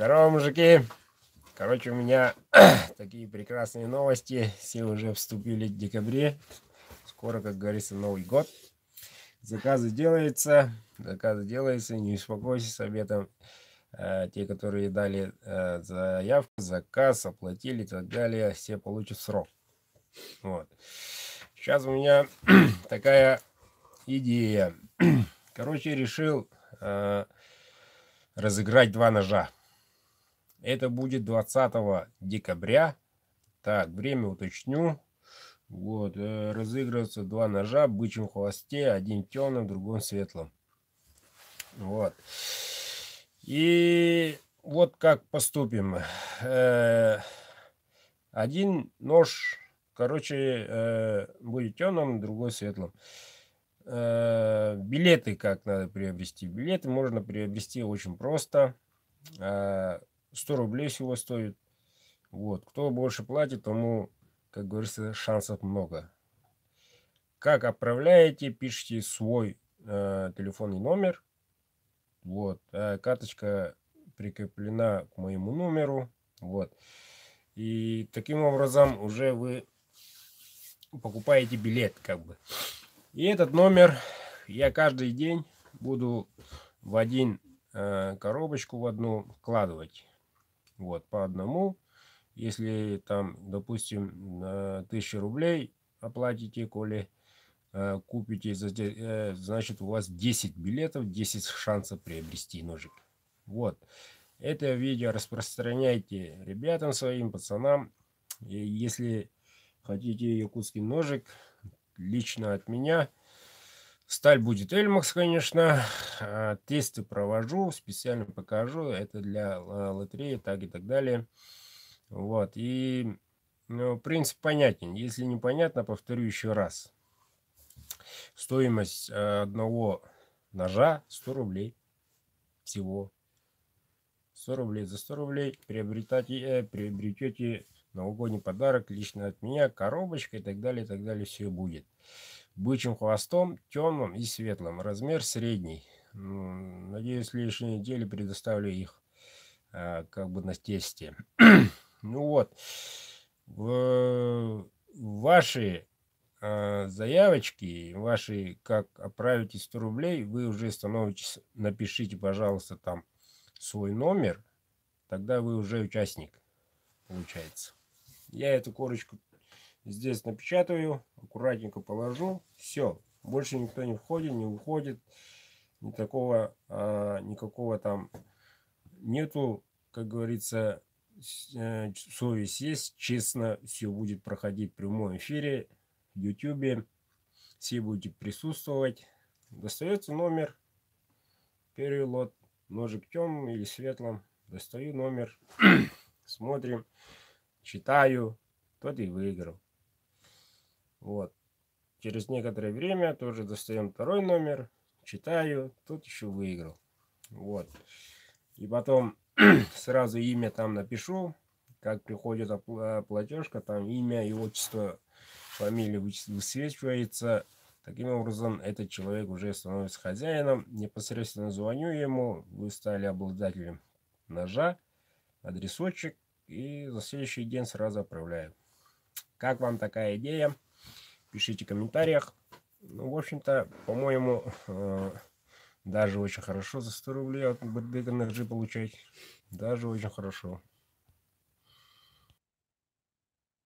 Здорово, мужики! Короче, у меня такие прекрасные новости. Все уже вступили в декабре. Скоро, как говорится, Новый год. Заказы делаются. Не успокойся с обедом. Те, которые дали заявку, заказ, оплатили и так далее, все получат срок. Вот. Сейчас у меня такая идея. Короче, решил разыграть два ножа. Это будет 20 декабря. Так, время уточню. Вот, разыгрываются два ножа в бычьем хвосте, один темным, другой светлым. Вот. И вот как поступим. Один нож, короче, будет темным, другой светлым. Билеты как надо приобрести? Билеты можно приобрести очень просто. 100 рублей всего стоит. Вот. Кто больше платит, тому, как говорится, шансов много. Как отправляете, пишите свой телефонный номер. Вот. Карточка прикреплена к моему номеру. Вот. И таким образом уже вы покупаете билет, как бы. И этот номер я каждый день буду в один коробочку в одну вкладывать. Вот, по одному. Если там, допустим, 1000 рублей оплатите, коли купите, значит, у вас 10 билетов, 10 шансов приобрести ножик. Вот. Это видео распространяйте ребятам своим, пацанам. И если хотите якутский ножик, лично от меня. Сталь будет Эльмакс, конечно. Тесты провожу, специально покажу. Это для лотереи, так и так далее. Вот. И принцип понятен. Если непонятно, повторю еще раз. Стоимость одного ножа 100 рублей. Всего. 100 рублей. За 100 рублей приобретете новогодний подарок лично от меня, коробочка и так далее, и так далее. Все будет. Бычьим хвостом, темным и светлым. Размер средний. Надеюсь, в следующей неделе предоставлю их как бы на тесте. Ну вот. Ваши заявочки, ваши, как отправите 100 рублей, вы уже становитесь, напишите, пожалуйста, там свой номер. Тогда вы уже участник, получается. Я эту корочку здесь напечатаю, аккуратненько положу. Все. Больше никто не входит, не выходит. Никакого там нету, как говорится, совесть есть. Честно, все будет проходить в прямом эфире в YouTube. Все будете присутствовать. Достается номер. Первый лот. Ножик темным или светлым. Достаю номер. Смотрим. Читаю. Тот и выиграл. Вот. Через некоторое время тоже достаем второй номер. Читаю. Тот еще выиграл. Вот. И потом сразу имя там напишу. Как приходит платежка. Там имя и отчество, фамилия высвечивается. Таким образом, этот человек уже становится хозяином. Непосредственно звоню ему. Вы стали обладателем ножа. Адресочек. И за следующий день сразу отправляю. Как вам такая идея? Пишите в комментариях. Ну, в общем-то, по-моему, даже очень хорошо за 100 рублей от Бэтбека Ножи получать. Даже очень хорошо.